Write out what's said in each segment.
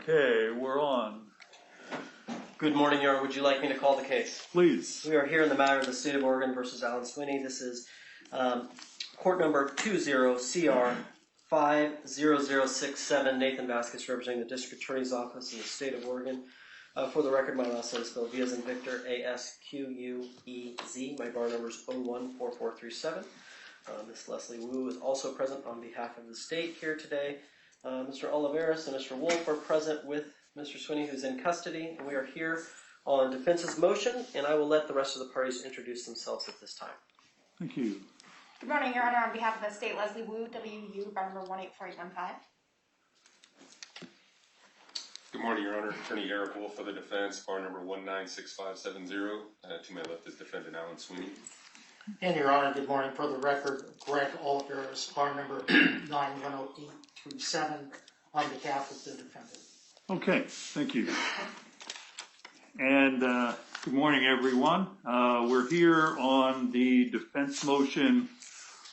Okay, we're on. Good morning, Your Honor. Would you like me to call the case? Please. We are here in the matter of the State of Oregon versus Alan Swinney. This is court number 20-CR50067. Nathan Vasquez representing the District Attorney's Office in the State of Oregon. For the record, my last name is spelled V as in Victor, ASQUEZ. My bar number is 014437. Ms. Leslie Wu is also present on behalf of the state here today. Mr. Oliveras and Mr. Wolf are present with Mr. Swinney, who's in custody, and we are here on defense's motion, and I will let the rest of the parties introduce themselves at this time. Thank you. Good morning, Your Honor. On behalf of the state, Leslie Wu, WU, bar number 184815. Good morning, Your Honor. Attorney Eric Wolf for the defense, bar number 196570. To my left is defendant Alan Swinney. And Your Honor, good morning. For the record, Greg Oliveras, bar number 910837, on behalf of the defendant. Okay, thank you. And good morning, everyone. We're here on the defense motion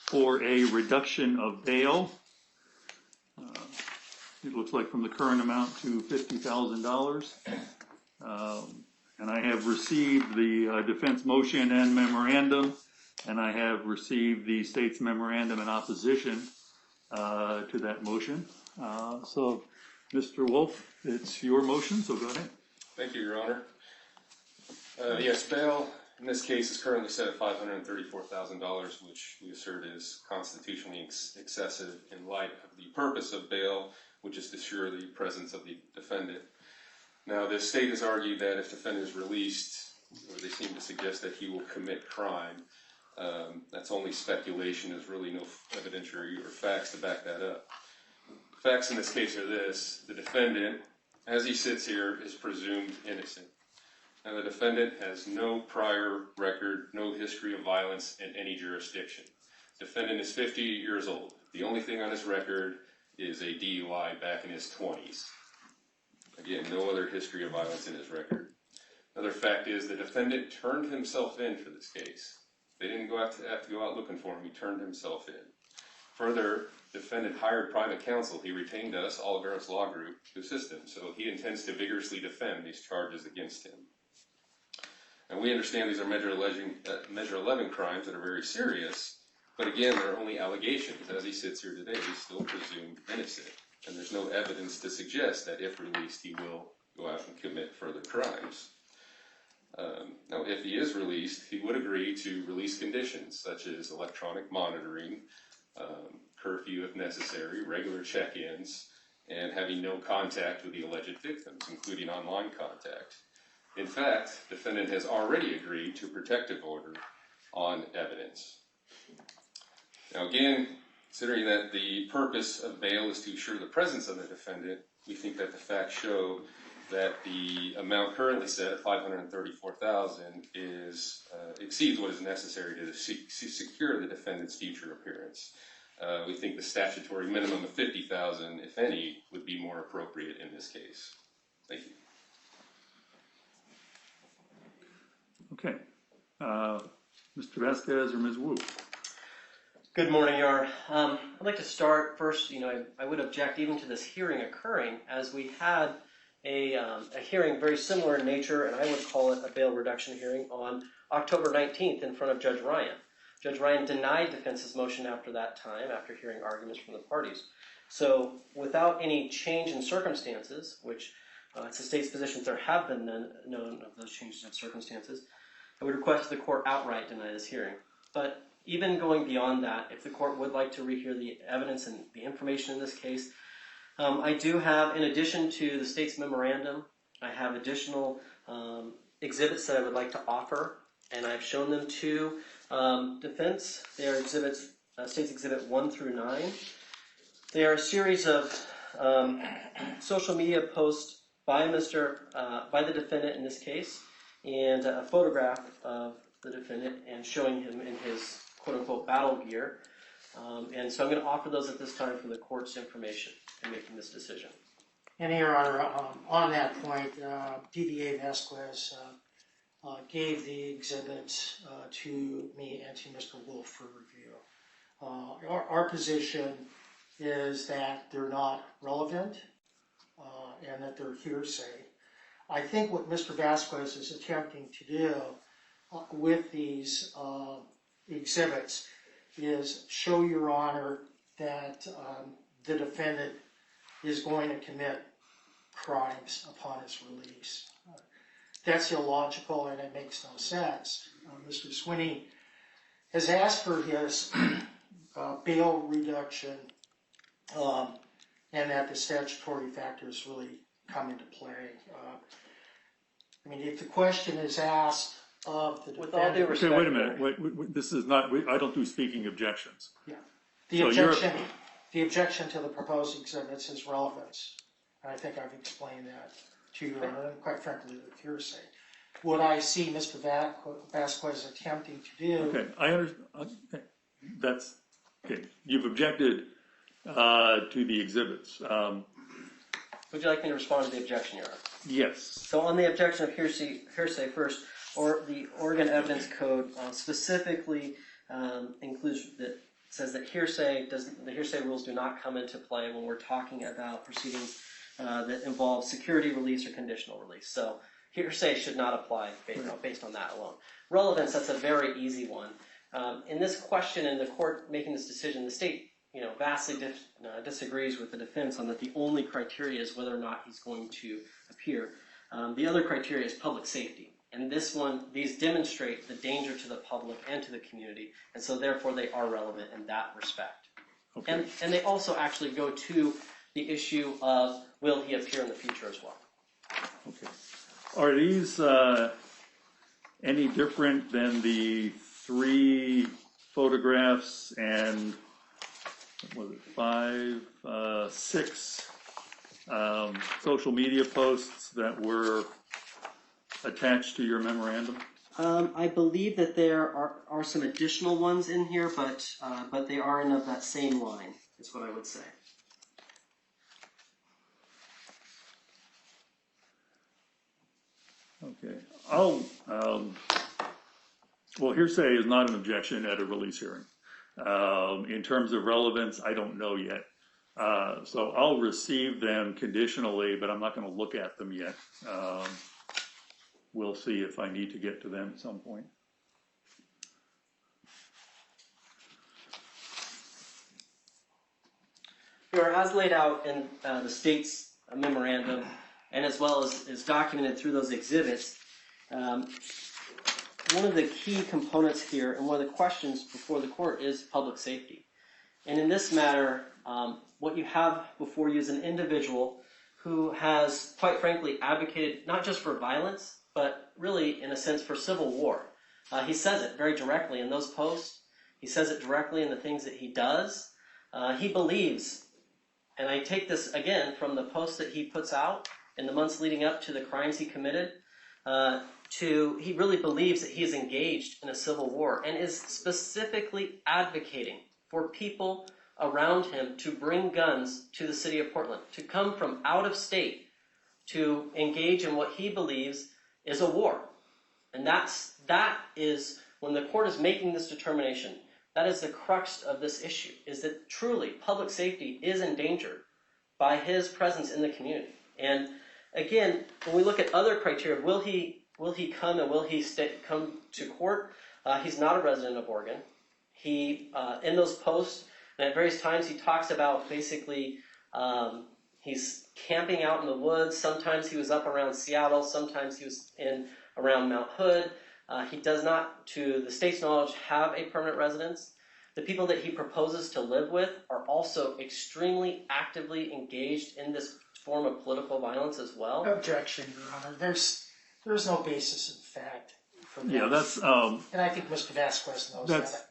for a reduction of bail. It looks like from the current amount to $50,000. And I have received the defense motion and memorandum, and I have received the state's memorandum in opposition to that motion. So, Mr. Wolf, it's your motion, so go ahead. Thank you, Your Honor. Yes, bail in this case is currently set at $534,000, which we assert is constitutionally excessive in light of the purpose of bail, which is to assure the presence of the defendant. Now, the state has argued that if the defendant is released, or they seem to suggest that he will commit crime, that's only speculation. There's really no evidentiary or facts to back that up. Facts in this case are this: the defendant, as he sits here, is presumed innocent. And the defendant has no prior record, no history of violence in any jurisdiction. Defendant is 50 years old. The only thing on his record is a DUI back in his 20s. Again, no other history of violence in his record. Another fact is the defendant turned himself in for this case. They didn't have to go out looking for him. He turned himself in. Further, defendant hired private counsel. He retained us, Oliveras Law Group, to assist him. So he intends to vigorously defend these charges against him. And we understand these are Measure 11 crimes that are very serious. But again, there are only allegations. As he sits here today, he's still presumed innocent. And there's no evidence to suggest that if released, he will go out and commit further crimes. Now, if he is released, he would agree to release conditions such as electronic monitoring, curfew if necessary, regular check-ins, and having no contact with the alleged victims, including online contact. In fact, defendant has already agreed to a protective order on evidence. Now again, considering that the purpose of bail is to ensure the presence of the defendant, we think that the facts show that the amount currently set at $534,000 exceeds what is necessary to secure the defendant's future appearance. We think the statutory minimum of $50,000, if any, would be more appropriate in this case. Thank you. Okay. Mr. Vasquez or Ms. Wu? Good morning, Your Honor. I'd like to start first. I would object even to this hearing occurring, as we had a hearing very similar in nature, and I would call it a bail reduction hearing, on October 19th in front of Judge Ryan. Judge Ryan denied defense's motion after that time, after hearing arguments from the parties. So without any change in circumstances, which it's the state's position there have been known of those changes in circumstances, I would request the court outright deny this hearing. But even going beyond that, if the court would like to rehear the evidence and the information in this case, I do have, in addition to the state's memorandum, I have additional exhibits that I would like to offer, and I've shown them to defense. They are exhibits, State's Exhibit 1 through 9. They are a series of social media posts by the defendant in this case, and a photograph of the defendant and showing him in his quote-unquote battle gear. And so I'm going to offer those at this time for the court's information in making this decision. And Your Honor, on that point, DBA Vasquez gave the exhibits to me and to Mr. Wolf for review. Our position is that they're not relevant. and that they're hearsay. I think what Mr. Vasquez is attempting to do with these exhibits is show Your Honor that the defendant is going to commit crimes upon his release. That's illogical and it makes no sense. Mr. Swinney has asked for his bail reduction and that the statutory factors really come into play. I mean, if the question is asked of the With all due defendant... respect. Okay, wait a minute, wait, this is not, I don't do speaking objections. Yeah. So The objection to the proposed exhibits is relevance. And I think I've explained that to you, and quite frankly, the hearsay. What I see Mr. Vasquez attempting to do... Okay, I understand, okay, that's, okay, you've objected to the exhibits. Would you like me to respond to the objection, Your Honor? Yes. So on the objection of hearsay first, or the Oregon Evidence Code specifically includes that says that the hearsay rules do not come into play when we're talking about proceedings that involve security release or conditional release. So hearsay should not apply based on that alone. Relevance, that's a very easy one. In this question, in the court making this decision, the state vastly disagrees with the defense on that the only criteria is whether or not he's going to appear. The other criteria is public safety. And these demonstrate the danger to the public and to the community, and so therefore they are relevant in that respect. Okay. And they also actually go to the issue of will he appear in the future as well. Okay. Are these any different than the 3 photographs and what was it, 6 social media posts that were attached to your memorandum? I believe that there are some additional ones in here, but they are in of that same line, is what I would say. Okay. Well, hearsay is not an objection at a release hearing. In terms of relevance, I don't know yet. So I'll receive them conditionally, but I'm not going to look at them yet. We'll see if I need to get to them at some point. As laid out in the state's memorandum, and as well as documented through those exhibits, one of the key components here and one of the questions before the court is public safety. And in this matter, what you have before you is an individual who has, quite frankly, advocated not just for violence, but really, in a sense, for civil war. He says it very directly in those posts. He says it directly in the things that he does. He believes, and I take this, again, from the posts that he puts out in the months leading up to the crimes he committed, he really believes that he is engaged in a civil war and is specifically advocating for people around him to bring guns to the city of Portland, to come from out of state to engage in what he believes is a war. And that is, when the court is making this determination, that is the crux of this issue, is that truly public safety is endangered by his presence in the community. And again, when we look at other criteria, will he come and will he come to court? He's not a resident of Oregon. He, in those posts, and at various times, he talks about basically he's camping out in the woods. Sometimes he was up around Seattle. Sometimes he was around Mount Hood. He does not, to the state's knowledge, have a permanent residence. The people that he proposes to live with are also extremely actively engaged in this form of political violence as well. Objection, Your Honor. There's no basis in fact for that. Yeah, that's And I think Mr. Vasquez knows that.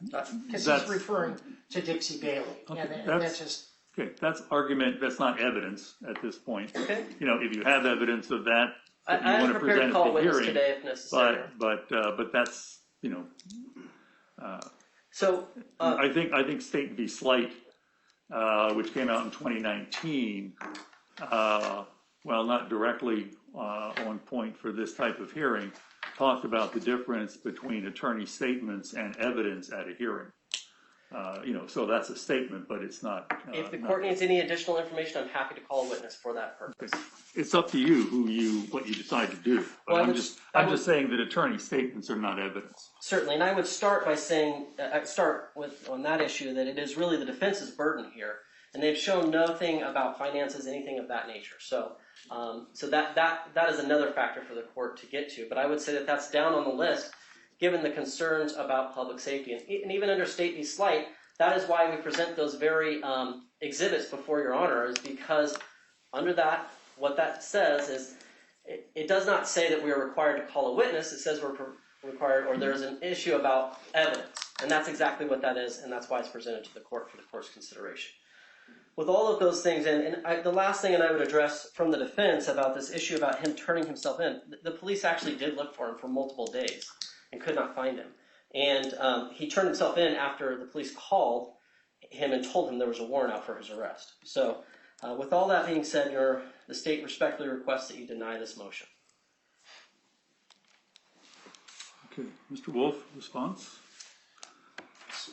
Because he's referring to Dixie Bailey. Okay, And that's just... okay. That's argument. That's not evidence at this point. Okay. If you have evidence of that, I am prepared to call a witness today if necessary. But that's So I think State v. Slight, which came out in 2019, while not directly on point for this type of hearing, talked about the difference between attorney statements and evidence at a hearing. So that's a statement, but it's not. If the court needs any additional information, I'm happy to call a witness for that purpose. It's up to you what you decide to do. But Well, I'm just saying that attorney statements are not evidence. Certainly, and I would start by saying, I'd start with on that issue that it is really the defense's burden here, and they've shown nothing about finances, anything of that nature. So, that is another factor for the court to get to. But I would say that that's down on the list, given the concerns about public safety, and even under state v. slight. That is why we present those very exhibits before Your Honor, is because under that, what that says is it does not say that we are required to call a witness. It says we're required, or there's an issue about evidence, and that's exactly what that is, and that's why it's presented to the court for the court's consideration. With all of those things, the last thing, and I would address from the defense about this issue about him turning himself in, the police actually did look for him for multiple days and could not find him. And he turned himself in after the police called him and told him there was a warrant out for his arrest. So, with all that being said, the state respectfully requests that you deny this motion. Okay, Mr. Wolf, response?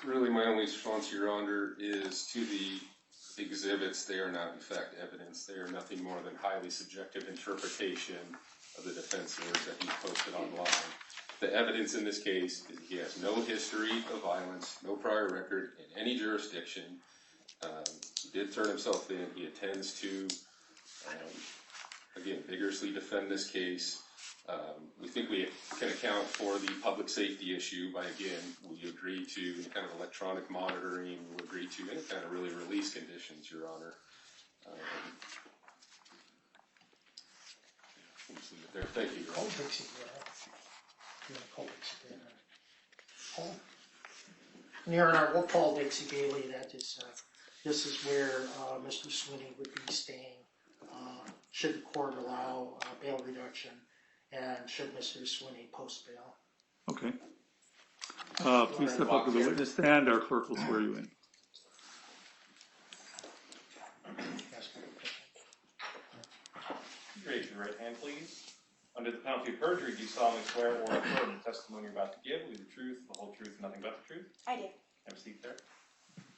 Really, my only response, Your Honor, is to the exhibits. They are not, in fact, evidence. They are nothing more than highly subjective interpretation of the defense lawyers that he posted online. The evidence in this case is he has no history of violence, no prior record in any jurisdiction. He did turn himself in. He intends to, again, vigorously defend this case. We think we can account for the public safety issue by, again, we agree to any kind of electronic monitoring. We agree to any kind of really release conditions, Your Honor. Let's leave it there. Thank you, Your Honor. Your Honor, we'll call Dixie Bailey. This is where Mr. Swinney would be staying should the court allow bail reduction and should Mr. Swinney post bail. Okay. Please step up to the witness stand. Our clerk will swear you in. Raise your right hand, please. Under the penalty of perjury, do you solemnly swear or affirm the testimony you're about to give will be the truth, the whole truth, and nothing but the truth? I do. Have a seat there.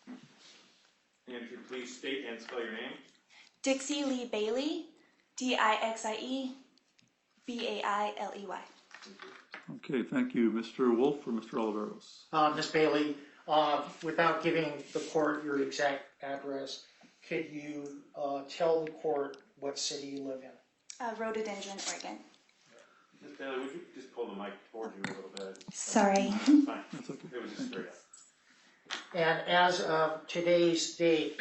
And if you please state and spell your name. Dixie Lee Bailey, Dixie Bailey. Okay, thank you. Mr. Wolf or Mr. Oliveros? Ms. Bailey, without giving the court your exact address, could you tell the court what city you live in? Rhododendron, Oregon. Ms. Bailey, would you just pull the mic towards you a little bit? Sorry. That's fine. That's okay. It was just straight up. And as of today's date,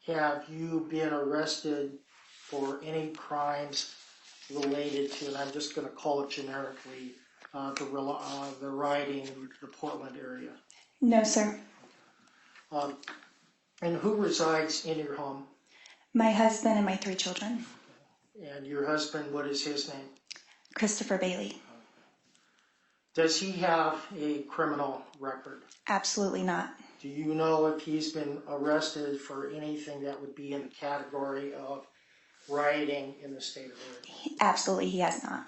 have you been arrested for any crimes related to, and I'm just going to call it generically, the rioting in the Portland area? No, sir. And who resides in your home? My husband and my 3 children. And your husband, what is his name? Christopher Bailey. Does he have a criminal record? Absolutely not. Do you know if he's been arrested for anything that would be in the category of rioting in the state of Oregon? Absolutely, he has not.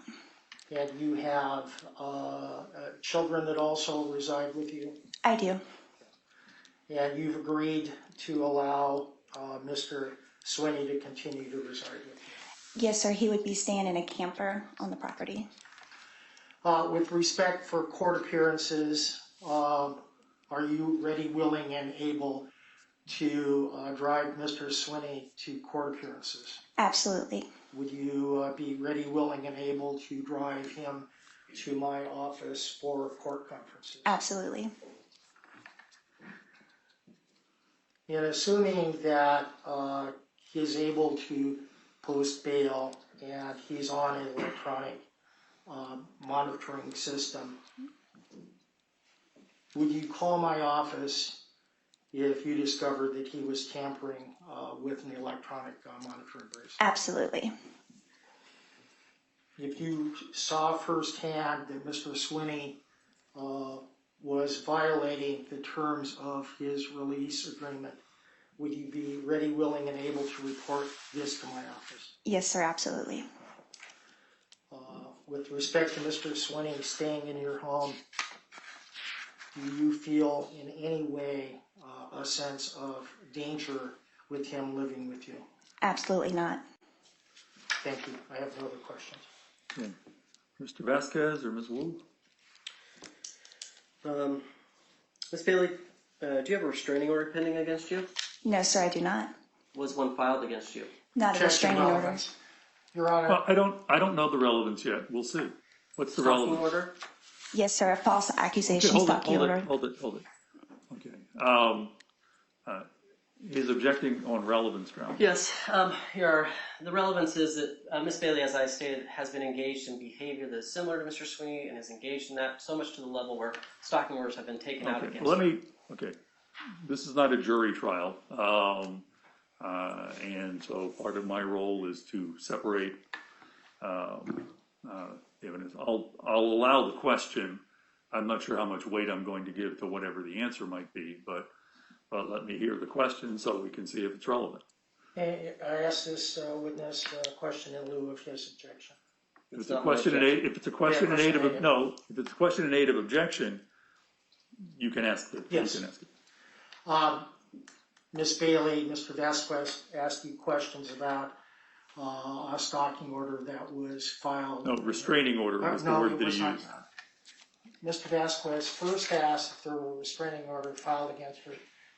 And you have children that also reside with you? I do. And you've agreed to allow Mr. Swinney to continue to reside with you? Yes, sir. He would be staying in a camper on the property. With respect for court appearances, are you ready, willing, and able to drive Mr. Swinney to court appearances? Absolutely. Would you be ready, willing, and able to drive him to my office for court conferences? Absolutely. And assuming that he's able to post bail and he's on an electronic monitoring system, would you call my office if you discovered that he was tampering with an electronic monitoring bracelet? Absolutely. If you saw firsthand that Mr. Swinney was violating the terms of his release agreement, would you be ready, willing, and able to report this to my office? Yes, sir. Absolutely. With respect to Mr. Swinney staying in your home, do you feel in any way a sense of danger with him living with you? Absolutely not. Thank you. I have no other questions. Okay. Mr. Vasquez or Ms. Wu? Ms. Bailey, do you have a restraining order pending against you? No, sir, I do not. Was one filed against you? Not a Objection, restraining order. relevance. Your Honor, Well, I don't know the relevance yet. We'll see. What's the Stalking relevance? order? Yes, sir, a false accusation Hold it, stalking hold order. it, hold it, hold it. Okay. He's objecting on relevance grounds. Yes, the relevance is that Ms. Bailey, as I stated, has been engaged in behavior that is similar to Mr. Swinney and is engaged in that so much to the level where stalking orders have been taken out Okay, against well, her. okay. This is not a jury trial. And so part of my role is to separate evidence. I'll allow the question. I'm not sure how much weight I'm going to give to whatever the answer might be, but let me hear the question so we can see if it's relevant. I ask this witness a question in lieu of his objection. If it's a question if it's a question in aid of if it's a question in aid of objection, you can ask it. Yes. You can ask it. Ms. Bailey, Mr. Vasquez asked you questions about a stalking order that was filed. No, restraining order was the word that he used. Mr. Vasquez first asked if there were a restraining order filed against her.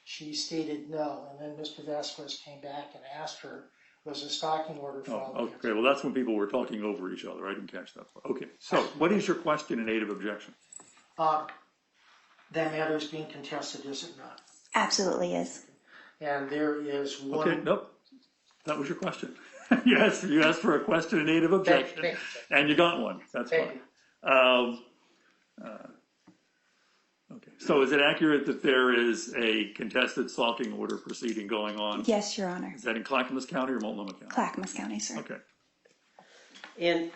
She stated no, and then Mr. Vasquez came back and asked her, was a stalking order filed against her? Okay, well, that's when people were talking over each other. I didn't catch that part. Okay, so what is your question in aid of objection? That matter is being contested, is it not? Absolutely is. And there is one... Okay, nope, that was your question. you asked for a question in aid of objection, Thank you. and you got one. That's Thank fine. Okay, so is it accurate that there is a contested stalking order proceeding going on? Yes, Your Honor. Is that in Clackamas County or Multnomah County? Clackamas County, sir. Okay. And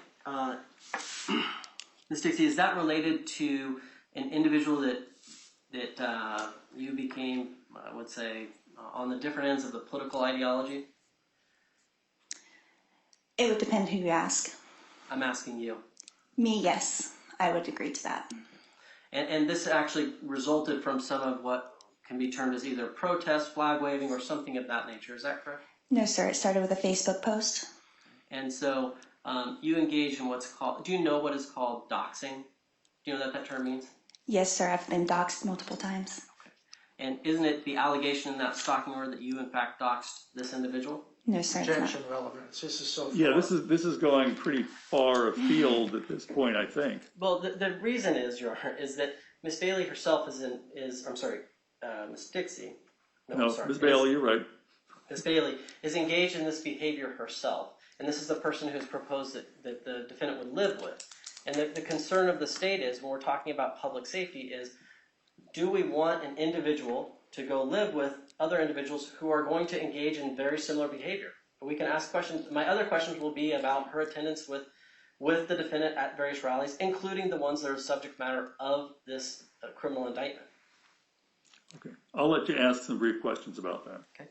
Ms. Dixie, is that related to an individual that you became, I would say, on the different ends of the political ideology? It would depend who you ask. I'm asking you. Me, yes. I would agree to that. And this actually resulted from some of what can be termed as either protest, flag waving, or something of that nature. Is that correct? No, sir. It started with a Facebook post. And so you engage in what's called, do you know what is called doxing? Do you know what that term means? Yes, sir. I've been doxxed multiple times. And isn't it the allegation in that stalking order that you in fact doxed this individual? No, sir. It's not. Objection relevance. This is so far. Yeah, this is going pretty far afield at this point, I think. Well, the reason is, Your Honor, is that Ms. Bailey herself Ms. Dixie. No, Ms. Bailey, you're right. Ms. Bailey is engaged in this behavior herself. And this is the person who's proposed that the defendant would live with. And the concern of the state is, when we're talking about public safety, is do we want an individual to go live with other individuals who are going to engage in very similar behavior? We can ask questions. My other questions will be about her attendance with the defendant at various rallies, including the ones that are subject matter of this criminal indictment. Okay, I'll let you ask some brief questions about that. Okay.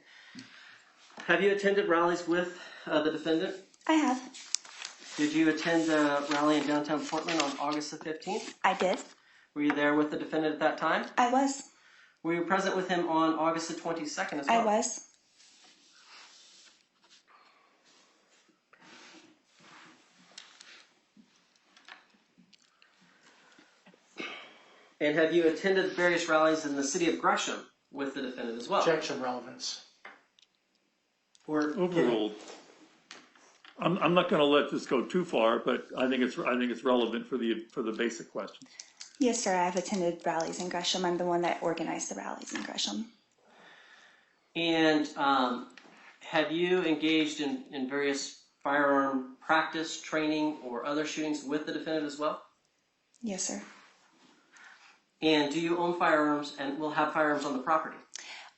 Have you attended rallies with the defendant? I have. Did you attend a rally in downtown Portland on August the 15th? I did. Were you there with the defendant at that time? I was. Were you present with him on August the 22nd as well? I was. And have you attended various rallies in the city of Gresham with the defendant as well? Objection relevance. Overruled. I'm not going to let this go too far, but I think it's relevant for the basic questions. Yes, sir. I've attended rallies in Gresham. I'm the one that organized the rallies in Gresham. And have you engaged in various firearm practice, training, or other shootings with the defendant as well? Yes, sir. And do you own firearms and will have firearms on the property?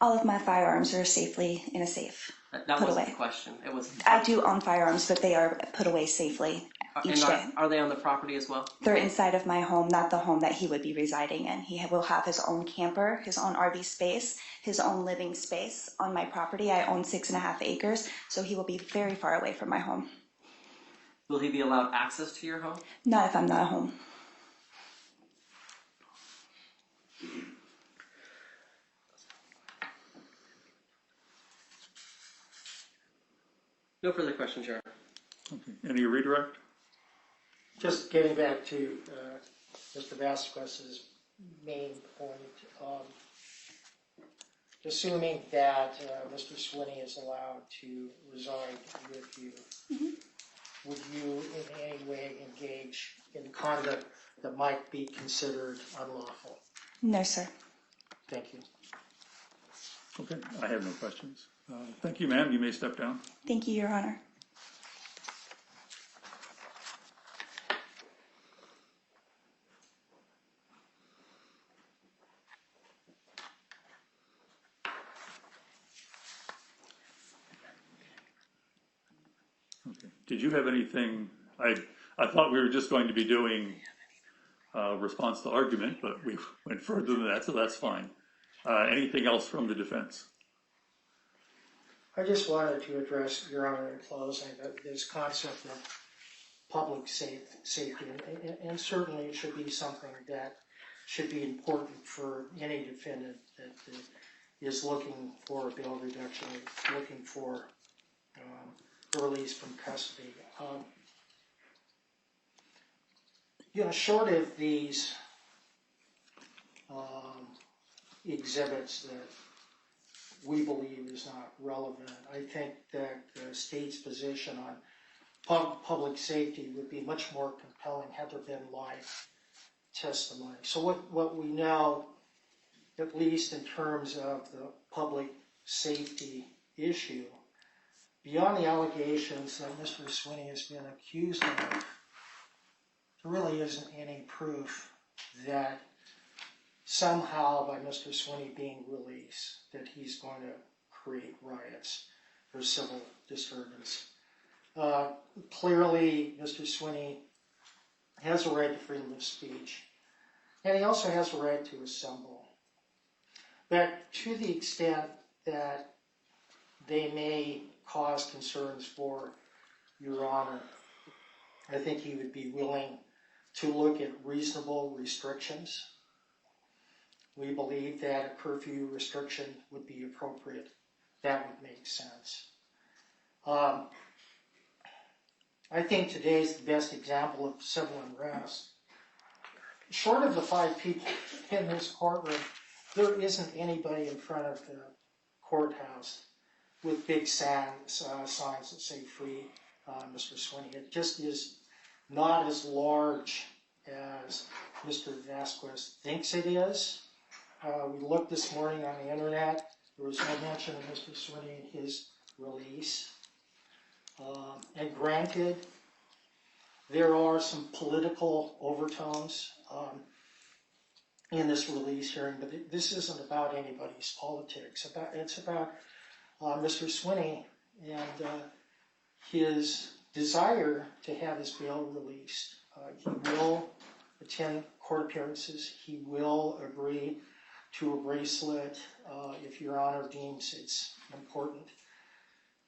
All of my firearms are safely in a safe. That Put wasn't away. the question. It was. I do own firearms, but they are put away safely each day. Are they on the property as well? They're inside of my home, not the home that he would be residing in. He will have his own camper, his own RV space, his own living space on my property. I own 6.5 acres, so he will be very far away from my home. Will he be allowed access to your home? Not if I'm not home. No further questions, Your Honor. Okay. Any redirect? Just getting back to Mr. Vasquez's main point, assuming that Mr. Swinney is allowed to reside with you, would you in any way engage in conduct that might be considered unlawful? No, sir. Thank you. Okay, I have no questions. Thank you, ma'am. You may step down. Thank you, Your Honor. Okay. Did you have anything? I thought we were just going to be doing response to argument, but we went further than that, so that's fine. Anything else from the defense? I just wanted to address, Your Honor, in closing, this concept of public safety, and certainly it should be something that should be important for any defendant that is looking for a bail reduction, looking for release from custody. Short of these exhibits that we believe is not relevant, I think that the state's position on public safety would be much more compelling had there been live testimony. So what we know, at least in terms of the public safety issue, beyond the allegations that Mr. Swinney has been accused of, there really isn't any proof that somehow by Mr. Swinney being released that he's going to create riots or civil disturbance. Clearly, Mr. Swinney has a right to freedom of speech, and he also has a right to assemble. But to the extent that they may cause concerns for Your Honor, I think he would be willing to look at reasonable restrictions. We believe that a curfew restriction would be appropriate. That would make sense. I think today is the best example of civil unrest. Short of the 5 people in this courtroom, there isn't anybody in front of the courthouse with big signs that say free Mr. Swinney. It just is not as large as Mr. Vasquez thinks it is. We looked this morning on the internet. There was no mention of Mr. Swinney and his release. And granted, there are some political overtones in this release hearing, but this isn't about anybody's politics. It's about Mr. Swinney and his desire to have his bail released. He will attend court appearances. He will agree to a bracelet if Your Honor deems it's important.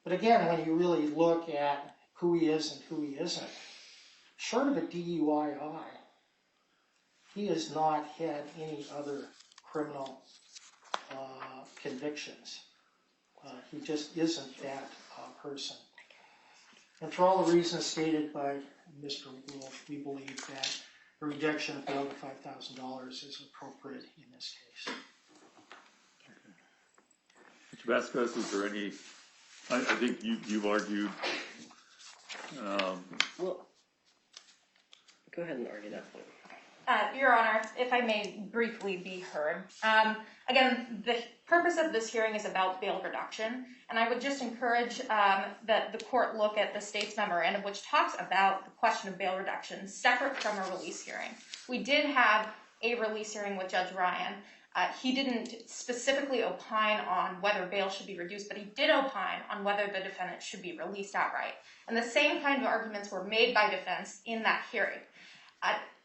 But again, when you really look at who he is and who he isn't, short of a DUI, he has not had any other criminal convictions. He just isn't that person. And for all the reasons stated by Mr. Wolf, we believe that a rejection of bail to $5,000 is appropriate in this case. Mr. Vasquez, is there any, I think you've argued. Well, go ahead and argue that point. Your Honor, if I may briefly be heard. Again, the purpose of this hearing is about bail reduction, and I would just encourage that the court look at the state's memorandum, which talks about the question of bail reduction separate from a release hearing. We did have a release hearing with Judge Ryan. He didn't specifically opine on whether bail should be reduced, but he did opine on whether the defendant should be released outright. And the same kind of arguments were made by defense in that hearing.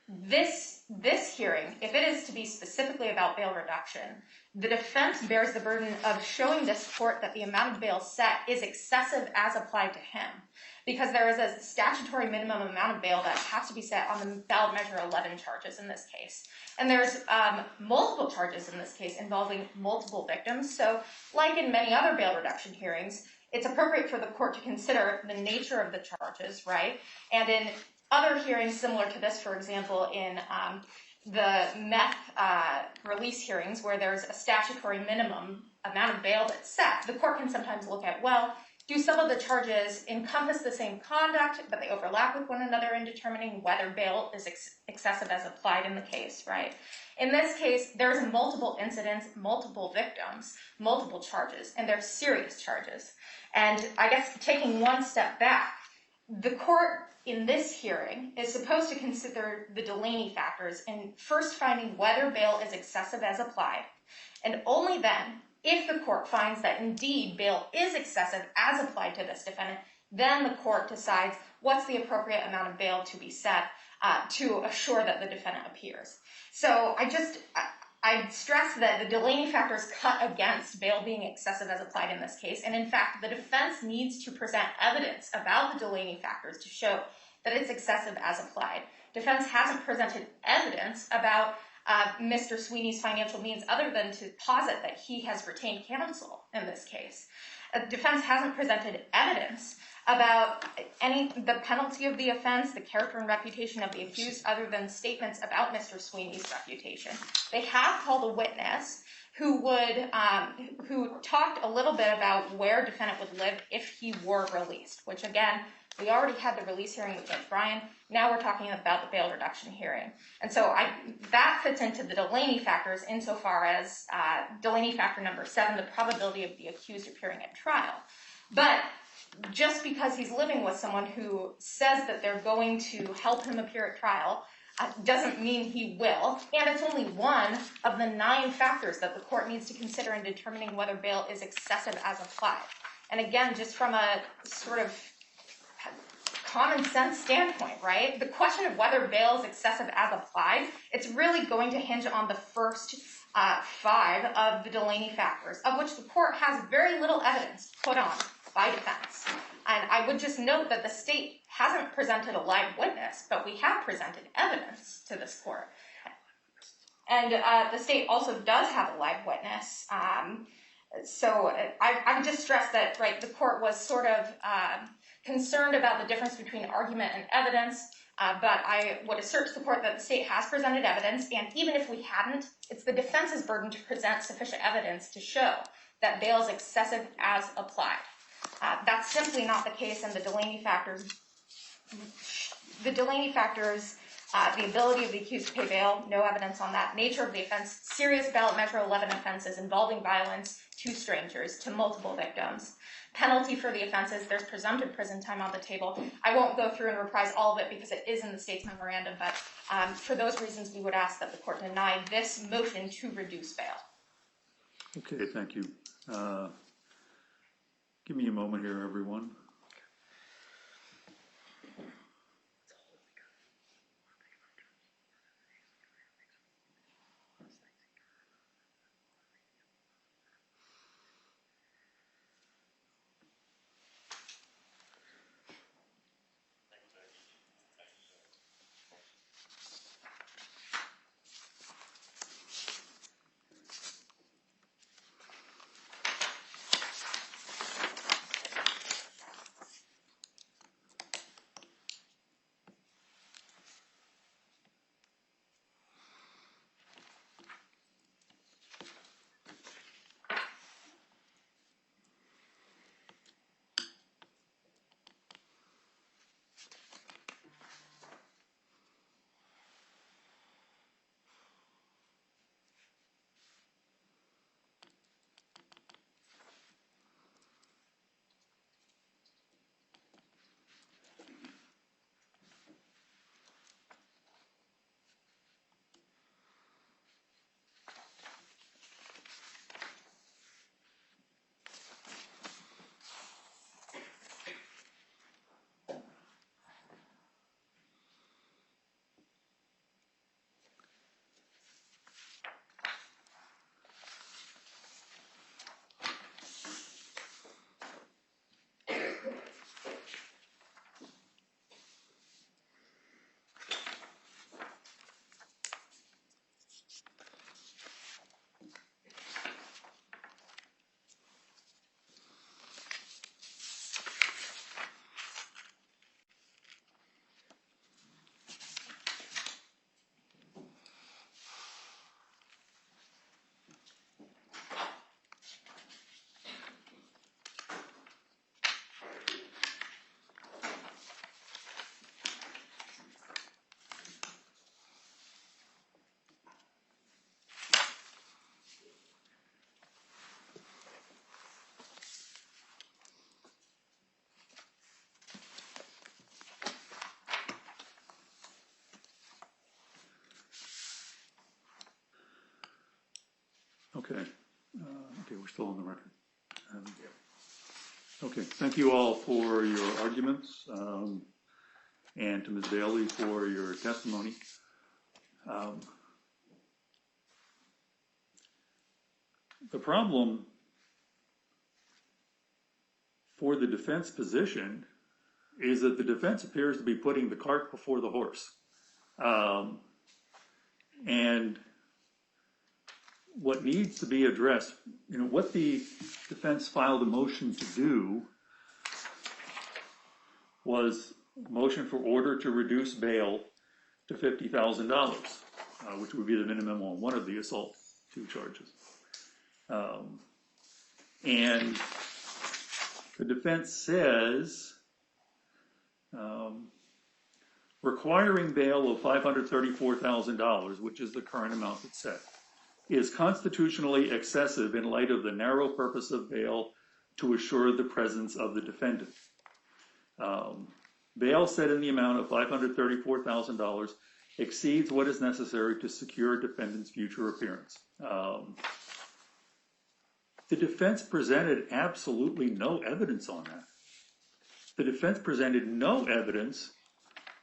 This hearing, if it is to be specifically about bail reduction, the defense bears the burden of showing this court that the amount of bail set is excessive as applied to him, because there is a statutory minimum amount of bail that has to be set on the ballot measure 11 charges in this case. And there's multiple charges in this case involving multiple victims. So like in many other bail reduction hearings, it's appropriate for the court to consider the nature of the charges, right? And in other hearings similar to this, for example, in the meth release hearings where there's a statutory minimum amount of bail that's set, the court can sometimes look at, well, do some of the charges encompass the same conduct, but they overlap with one another in determining whether bail is excessive as applied in the case, right? In this case, there's multiple incidents, multiple victims, multiple charges, and they're serious charges. And I guess taking one step back, the court in this hearing is supposed to consider the Delaney factors in first finding whether bail is excessive as applied, and only then, if the court finds that indeed bail is excessive as applied to this defendant, then the court decides what's the appropriate amount of bail to be set to assure that the defendant appears. So I stress that the Delaney factors cut against bail being excessive as applied in this case, and in fact, the defense needs to present evidence about the Delaney factors to show that it's excessive as applied. Defense hasn't presented evidence about Mr. Swinney's financial means other than to posit that he has retained counsel in this case. Defense hasn't presented evidence about the penalty of the offense, the character and reputation of the accused, other than statements about Mr. Swinney's reputation. They have called a witness who talked a little bit about where defendant would live if he were released, which again, we already had the release hearing with Judge Bryan. Now we're talking about the bail reduction hearing. And so that fits into the Delaney factors insofar as Delaney factor number 7, the probability of the accused appearing at trial. But just because he's living with someone who says that they're going to help him appear at trial doesn't mean he will. And it's only one of the 9 factors that the court needs to consider in determining whether bail is excessive as applied. And again, just from a sort of common sense standpoint, right? The question of whether bail is excessive as applied, it's really going to hinge on the first 5 of the Delaney factors, of which the court has very little evidence put on by defense. And I would just note that the state hasn't presented a live witness, but we have presented evidence to this court. And the state also does have a live witness. So I would just stress that, right, the court was sort of concerned about the difference between argument and evidence, but I would assert to the court that the state has presented evidence, and even if we hadn't, it's the defense's burden to present sufficient evidence to show that bail is excessive as applied. That's simply not the case in the Delaney factors. The Delaney factors, the ability of the accused to pay bail, no evidence on that. Nature of the offense, serious ballot measure 11 offenses involving violence to strangers, to multiple victims. Penalty for the offenses, there's presumptive prison time on the table. I won't go through and reprise all of it because it is in the state's memorandum, but for those reasons, we would ask that the court deny this motion to reduce bail. Okay, thank you. Give me a moment here, everyone. Okay, okay, we're still on the record. Okay, thank you all for your arguments, and to Ms. Bailey for your testimony. The problem for the defense position is that the defense appears to be putting the cart before the horse. And what needs to be addressed, what the defense filed a motion to do was a motion for order to reduce bail to $50,000, which would be the minimum on one of the assault 2 charges. And the defense says requiring bail of $534,000, which is the current amount that's set, is constitutionally excessive in light of the narrow purpose of bail to assure the presence of the defendant. Bail set in the amount of $534,000 exceeds what is necessary to secure a defendant's future appearance. The defense presented absolutely no evidence on that. The defense presented no evidence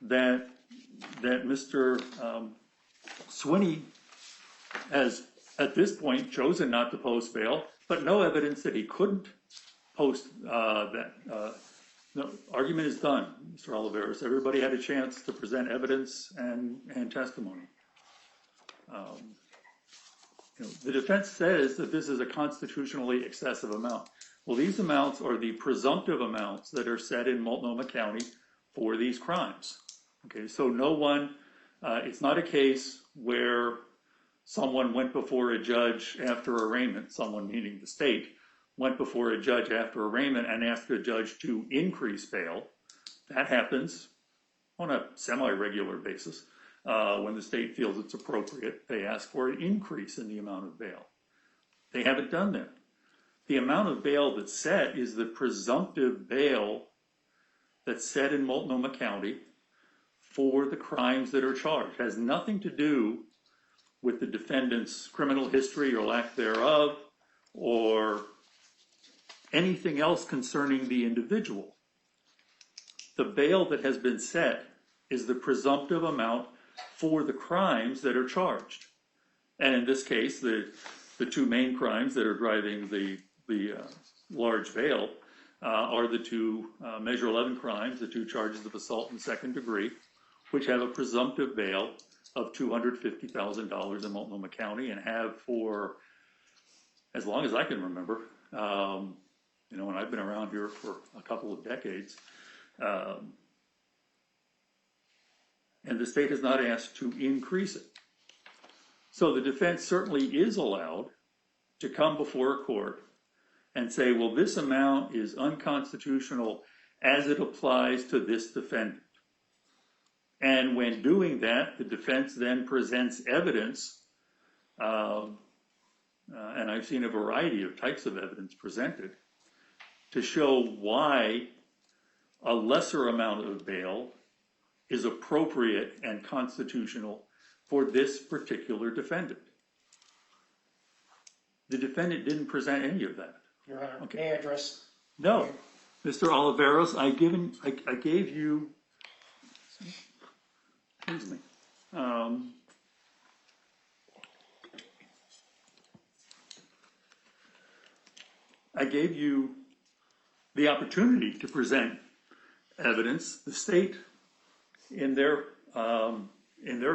that Mr. Swinney has, at this point, chosen not to post bail, but no evidence that he couldn't post that. No, argument is done, Mr. Oliveros. Everybody had a chance to present evidence and testimony. The defense says that this is a constitutionally excessive amount. Well, these amounts are the presumptive amounts that are set in Multnomah County for these crimes. Okay, so no one, it's not a case where someone went before a judge after arraignment, someone meaning the state, went before a judge after arraignment and asked the judge to increase bail. That happens on a semi-regular basis. When the state feels it's appropriate, they ask for an increase in the amount of bail. They haven't done that. The amount of bail that's set is the presumptive bail that's set in Multnomah County for the crimes that are charged. It has nothing to do with the defendant's criminal history or lack thereof, or anything else concerning the individual. The bail that has been set is the presumptive amount for the crimes that are charged. And in this case, the 2 main crimes that are driving the large bail are the 2 Measure 11 crimes, the 2 charges of assault in 2nd degree, which have a presumptive bail of $250,000 in Multnomah County and have for as long as I can remember. And I've been around here for a couple of decades. And the state has not asked to increase it. So the defense certainly is allowed to come before a court and say, well, this amount is unconstitutional as it applies to this defendant. And when doing that, the defense then presents evidence, and I've seen a variety of types of evidence presented, to show why a lesser amount of bail is appropriate and constitutional for this particular defendant. The defendant didn't present any of that. Your Honor, okay. May I address? No, Mr. Oliveros, I gave you, excuse me, I gave you the opportunity to present evidence. The state, in their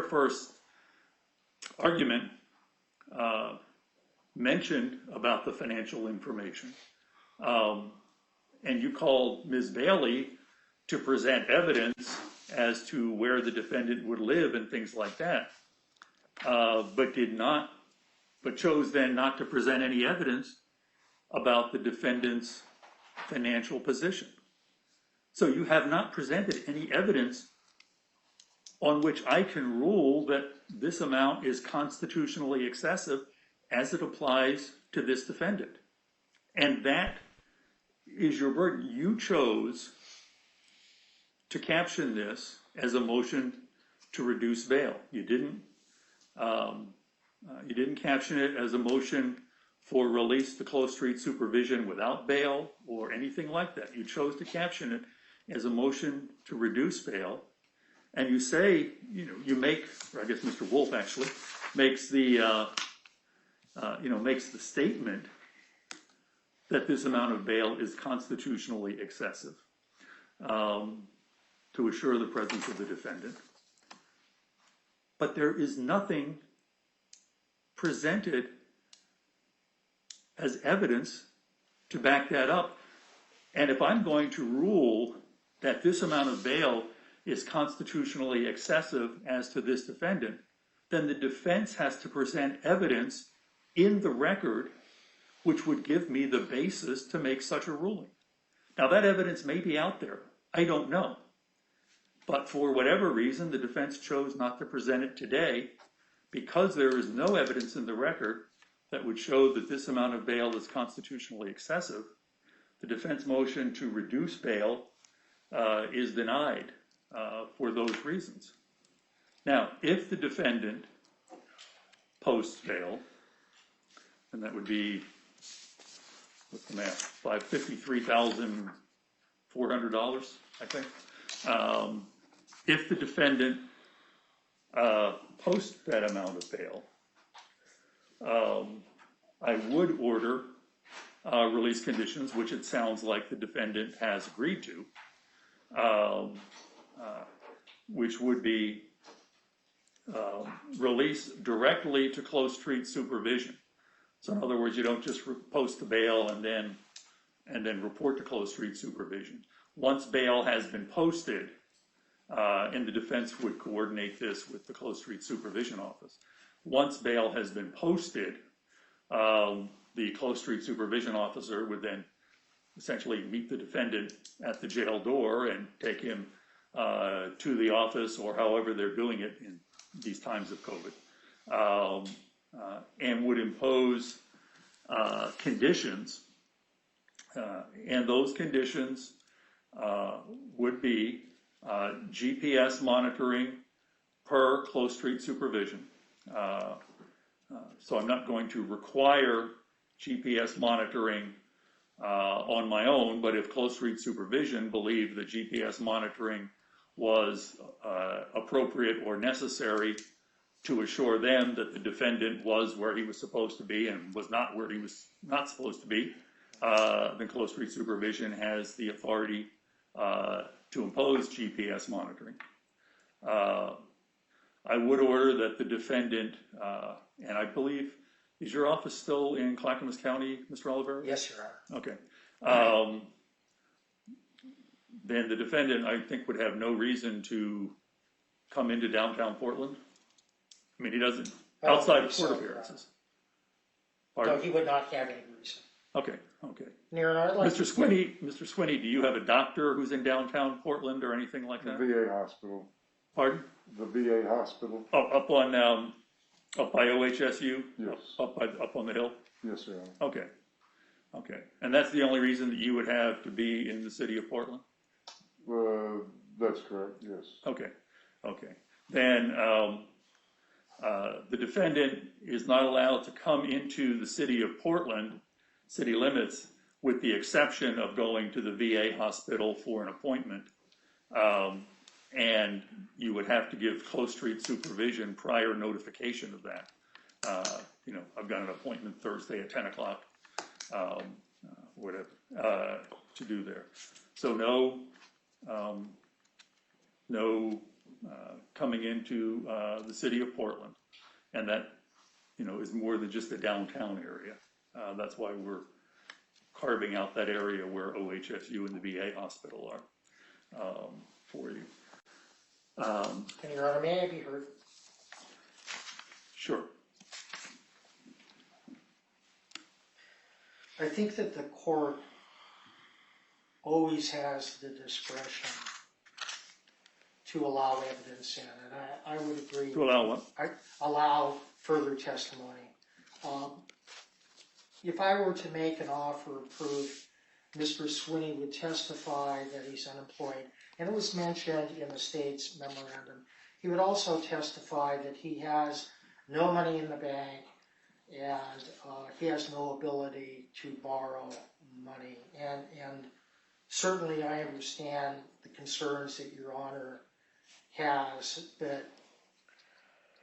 first argument, mentioned about the financial information, and you called Ms. Bailey to present evidence as to where the defendant would live and things like that, but chose then not to present any evidence about the defendant's financial position. So you have not presented any evidence on which I can rule that this amount is constitutionally excessive as it applies to this defendant. And that is your burden. You chose to caption this as a motion to reduce bail. You didn't caption it as a motion for release to close street supervision without bail or anything like that. You chose to caption it as a motion to reduce bail. And you say, you make, or I guess Mr. Wolf actually, makes the statement that this amount of bail is constitutionally excessive to assure the presence of the defendant. But there is nothing presented as evidence to back that up. And if I'm going to rule that this amount of bail is constitutionally excessive as to this defendant, then the defense has to present evidence in the record which would give me the basis to make such a ruling. Now that evidence may be out there, I don't know. But for whatever reason, the defense chose not to present it today because there is no evidence in the record that would show that this amount of bail is constitutionally excessive. The defense motion to reduce bail is denied for those reasons. Now, if the defendant posts bail, and that would be, what's the math, $53,400, I think. If the defendant posts that amount of bail, I would order release conditions, which it sounds like the defendant has agreed to, which would be release directly to close street supervision. So in other words, you don't just post the bail and then report to close street supervision. Once bail has been posted, and the defense would coordinate this with the close street supervision office. Once bail has been posted, the close street supervision officer would then essentially meet the defendant at the jail door and take him to the office, or however they're doing it in these times of COVID, and would impose conditions, and those conditions would be GPS monitoring per close street supervision. So I'm not going to require GPS monitoring on my own, but if close street supervision believed that GPS monitoring was appropriate or necessary to assure them that the defendant was where he was supposed to be and was not where he was not supposed to be, then close street supervision has the authority to impose GPS monitoring. I would order that the defendant, and I believe, is your office still in Clackamas County, Mr. Oliver? Yes, Your Honor. Okay. Then the defendant, I think, would have no reason to come into downtown Portland. I mean, he doesn't, outside of court appearances. No, he would not have any reason. Okay, okay. Your Honor, I'd like Mr. Swinney, do you have a doctor who's in downtown Portland or anything like that? The VA hospital. Pardon? The VA hospital. Oh, up by OHSU? Yes. Up on the hill? Yes, Your Honor. Okay, okay. And that's the only reason that you would have to be in the city of Portland? That's correct, yes. Okay, okay. Then the defendant is not allowed to come into the city of Portland, city limits, with the exception of going to the VA hospital for an appointment. And you would have to give close street supervision prior notification of that. I've got an appointment Thursday at 10 o'clock, whatever, to do there. So no coming into the city of Portland. And that, is more than just the downtown area. That's why we're carving out that area where OHSU and the VA hospital are for you. And Your Honor, may I be heard? Sure. I think that the court always has the discretion to allow evidence in, and I would agree. To allow what? Allow further testimony. If I were to make an offer of proof, Mr. Swinney would testify that he's unemployed, and it was mentioned in the state's memorandum. He would also testify that he has no money in the bank and he has no ability to borrow money. And certainly I understand the concerns that Your Honor has, but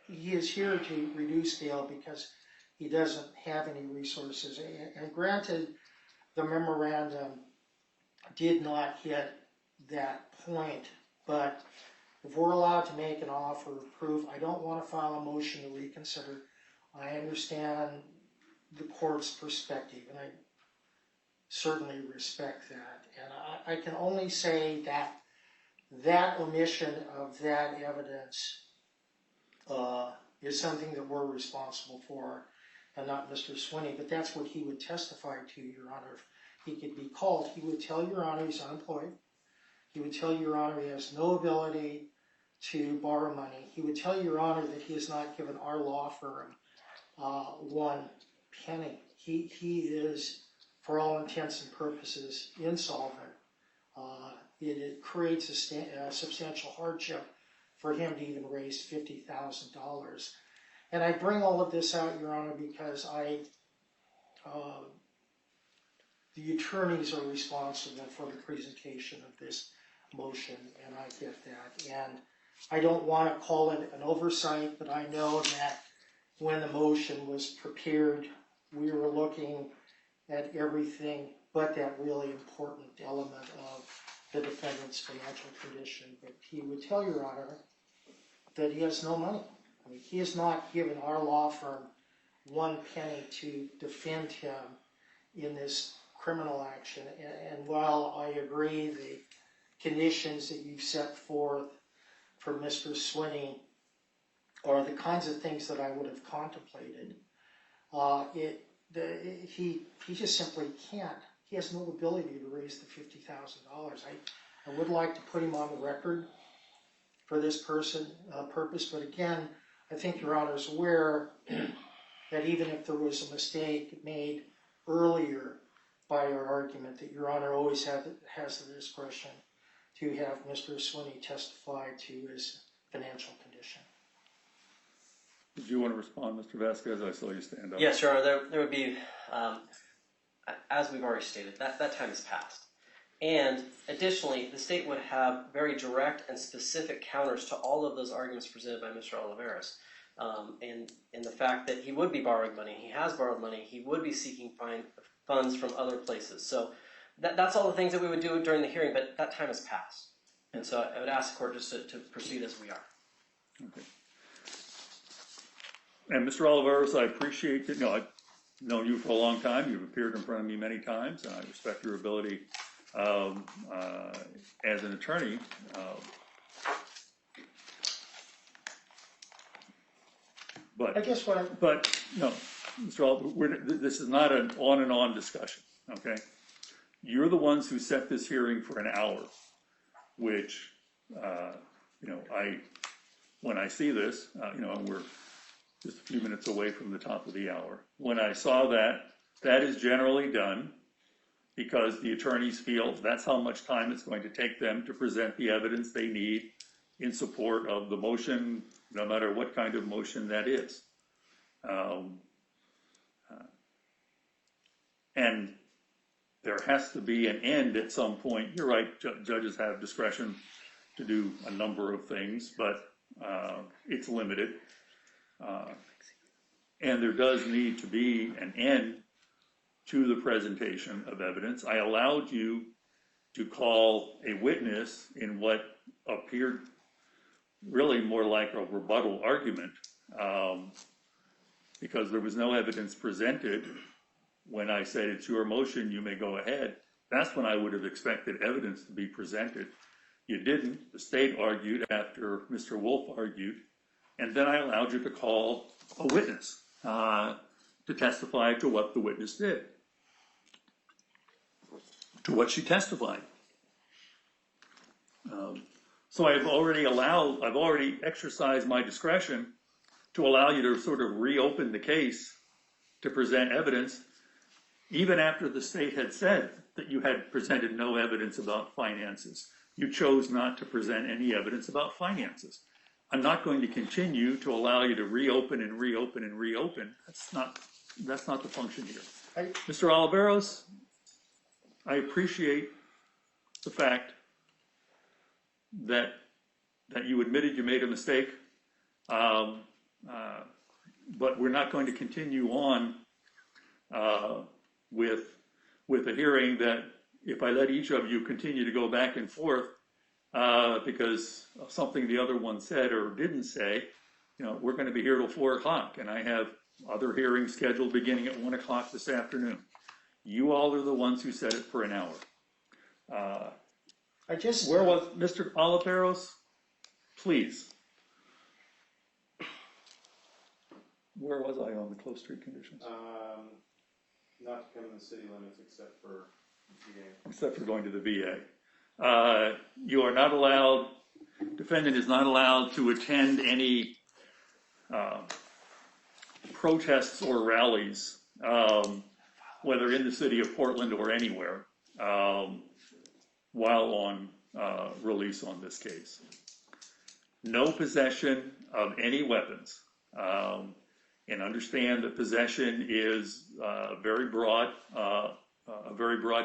he is here to reduce bail because he doesn't have any resources. And granted, the memorandum did not hit that point, but if we're allowed to make an offer of proof, I don't want to file a motion to reconsider. I understand the court's perspective, and I certainly respect that. And I can only say that that omission of that evidence is something that we're responsible for, and not Mr. Swinney. But that's what he would testify to, Your Honor. If he could be called, he would tell Your Honor he's unemployed. He would tell Your Honor he has no ability to borrow money. He would tell Your Honor that he has not given our law firm one penny. He is, for all intents and purposes, insolvent. It creates a substantial hardship for him to even raise $50,000. And I bring all of this out, Your Honor, because the attorneys are responsible for the presentation of this motion, and I get that. And I don't want to call it an oversight, but I know that when the motion was prepared, we were looking at everything but that really important element of the defendant's financial condition. But he would tell Your Honor that he has no money. I mean, he has not given our law firm one penny to defend him in this criminal action. And while I agree the conditions that you've set forth for Mr. Swinney are the kinds of things that I would have contemplated, he just simply can't. He has no ability to raise the $50,000. I would like to put him on the record for this purpose, but again, I think Your Honor is aware that even if there was a mistake made earlier by our argument, that Your Honor always has the discretion to have Mr. Swinney testify to his financial condition. Did you want to respond, Mr. Vasquez? I saw you stand up. Yes, Your Honor, there would be, as we've already stated, that time has passed. And additionally, the state would have very direct and specific counters to all of those arguments presented by Mr. Olivares. And the fact that he would be borrowing money, he has borrowed money, he would be seeking funds from other places. So that's all the things that we would do during the hearing, but that time has passed. And so I would ask the court just to proceed as we are. Okay. And Mr. Olivares, I appreciate that. I've known you for a long time. You've appeared in front of me many times, and I respect your ability as an attorney. But I guess no, Mr. Olivares, this is not an on and on discussion. Okay, you're the ones who set this hearing for an hour, which when I see this, and we're just a few minutes away from the top of the hour. When I saw that is generally done because the attorneys feel that's how much time it's going to take them to present the evidence they need in support of the motion, no matter what kind of motion that is. And there has to be an end at some point. You're right, judges have discretion to do a number of things, but it's limited. And there does need to be an end to the presentation of evidence. I allowed you to call a witness in what appeared really more like a rebuttal argument because there was no evidence presented. When I said it's your motion, you may go ahead. That's when I would have expected evidence to be presented. You didn't. The state argued after Mr. Wolf argued, and then I allowed you to call a witness to testify to what the witness did, to what she testified. So I've already exercised my discretion to allow you to sort of reopen the case to present evidence, even after the state had said that you had presented no evidence about finances. You chose not to present any evidence about finances. I'm not going to continue to allow you to reopen and reopen and reopen. That's not that's not the function here. I- Mr. Oliveros, I appreciate the fact that you admitted you made a mistake, but we're not going to continue on with a hearing that if I let each of you continue to go back and forth because of something the other one said or didn't say, we're going to be here till 4 o'clock, and I have other hearings scheduled beginning at 1 o'clock this afternoon. You all are the ones who set it for an hour. Where was Mr. Oliveros? Please. Where was I on the close street conditions? Not to come in the city limits except for VA. Except for going to the VA. You are not allowed, defendant is not allowed to attend any protests or rallies, whether in the city of Portland or anywhere, while on release on this case. No possession of any weapons. And understand that possession is a very broad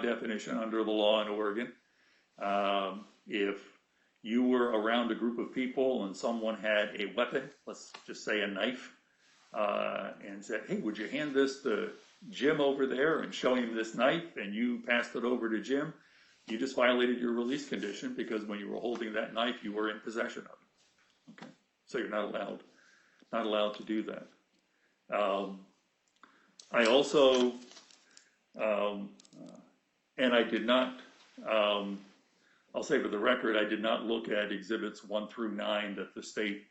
definition under the law in Oregon. If you were around a group of people and someone had a weapon, let's just say a knife, and said, hey, would you hand this to Jim over there and show him this knife, and you passed it over to Jim, you just violated your release condition because when you were holding that knife, you were in possession of it. Okay, so you're not allowed to do that. I also, and I did not, I'll say for the record, I did not look at exhibits 1 through 9 that the state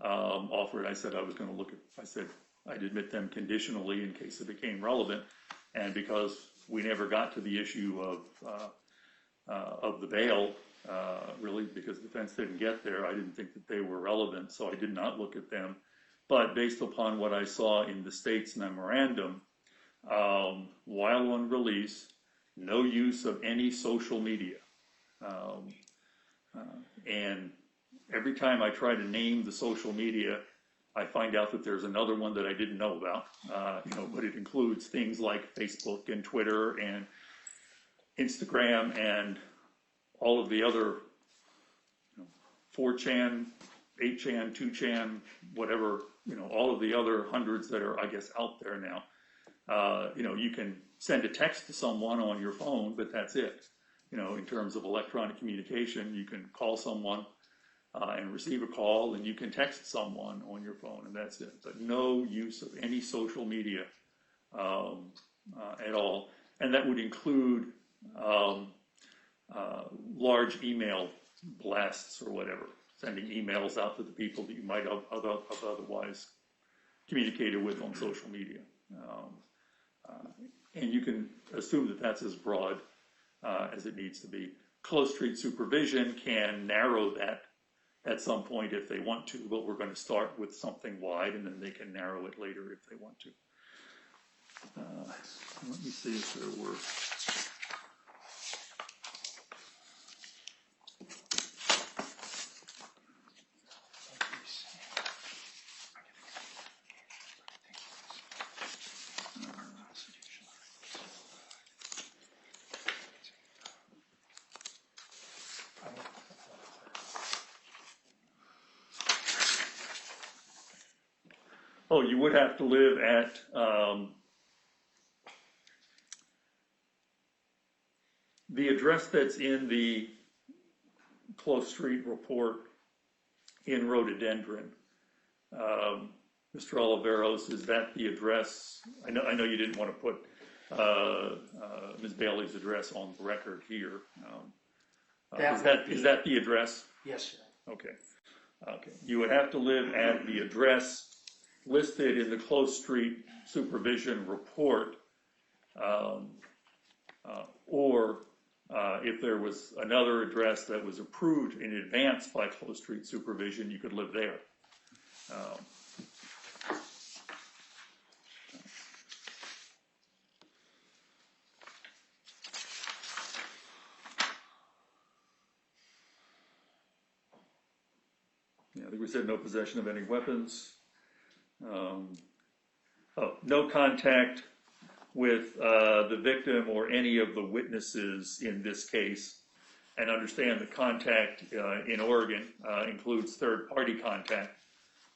offered. I said I was going to look at, I said I'd admit them conditionally in case it became relevant. And because we never got to the issue of the bail, really because the defense didn't get there, I didn't think that they were relevant, so I did not look at them. But based upon what I saw in the state's memorandum, while on release, no use of any social media. And every time I try to name the social media, I find out that there's another one that I didn't know about. But it includes things like Facebook and Twitter and Instagram and all of the other 4chan, 8chan, 2chan, whatever, all of the other hundreds that are, I guess, out there now. You can send a text to someone on your phone, but that's it. In terms of electronic communication, you can call someone and receive a call, and you can text someone on your phone, and that's it. But no use of any social media at all. And that would include large email blasts or whatever, sending emails out to the people that you might have otherwise communicated with on social media. And you can assume that that's as broad as it needs to be. Close street supervision can narrow that at some point if they want to, but we're going to start with something wide and then they can narrow it later if they want to. Let me see if there were... Oh, you would have to live at the address that's in the Close Street report in Rhododendron. Mr. Oliveros, is that the address? I know you didn't want to put Ms. Bailey's address on the record here. Is that the address? Yes, sir. Okay. You would have to live at the address listed in the Close Street supervision report, or if there was another address that was approved in advance by Close Street supervision, you could live there. I think we said no possession of any weapons. No contact with the victim or any of the witnesses in this case. And understand the contact in Oregon includes third-party contact.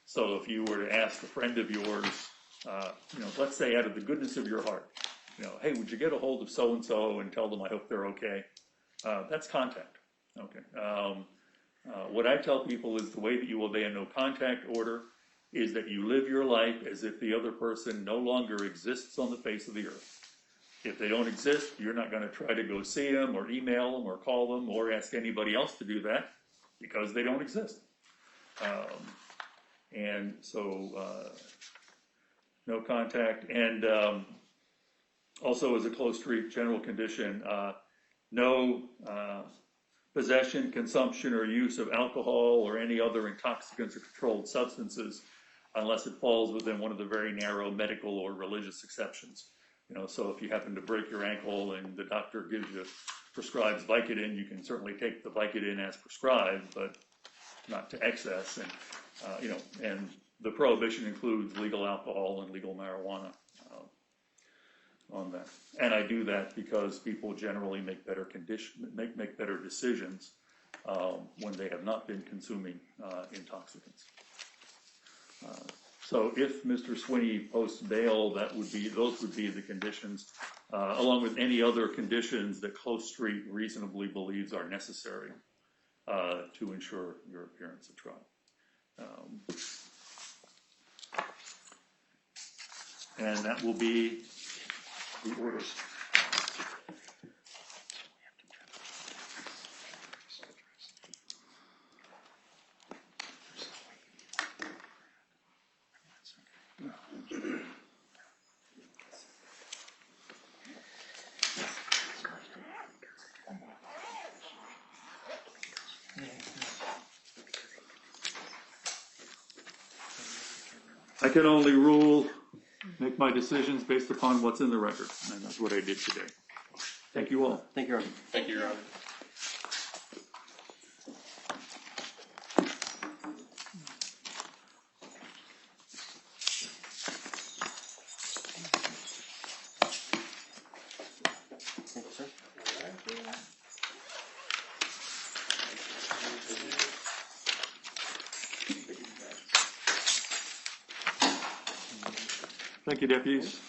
So if you were to ask a friend of yours, let's say out of the goodness of your heart, hey, would you get a hold of so-and-so and tell them I hope they're okay? That's contact. Okay. What I tell people is the way that you obey a no contact order is that you live your life as if the other person no longer exists on the face of the earth. If they don't exist, you're not going to try to go see them or email them or call them or ask anybody else to do that because they don't exist. And so no contact. And also as a close street general condition, no possession, consumption, or use of alcohol or any other intoxicants or controlled substances unless it falls within one of the very narrow medical or religious exceptions. So if you happen to break your ankle and the doctor prescribes Vicodin, you can certainly take the Vicodin as prescribed, but not to excess. And, and the prohibition includes legal alcohol and legal marijuana on that. And I do that because people generally make better make better decisions when they have not been consuming intoxicants. So if Mr. Swinney posts bail, those would be the conditions, along with any other conditions that Close Street reasonably believes are necessary to ensure your appearance at trial. And that will be the orders. I can only make my decisions based upon what's in the record, and that's what I did today. Thank you all. Thank you, Your Honor. Thank you, Your Honor. Thank you, sir. Thank you, deputies.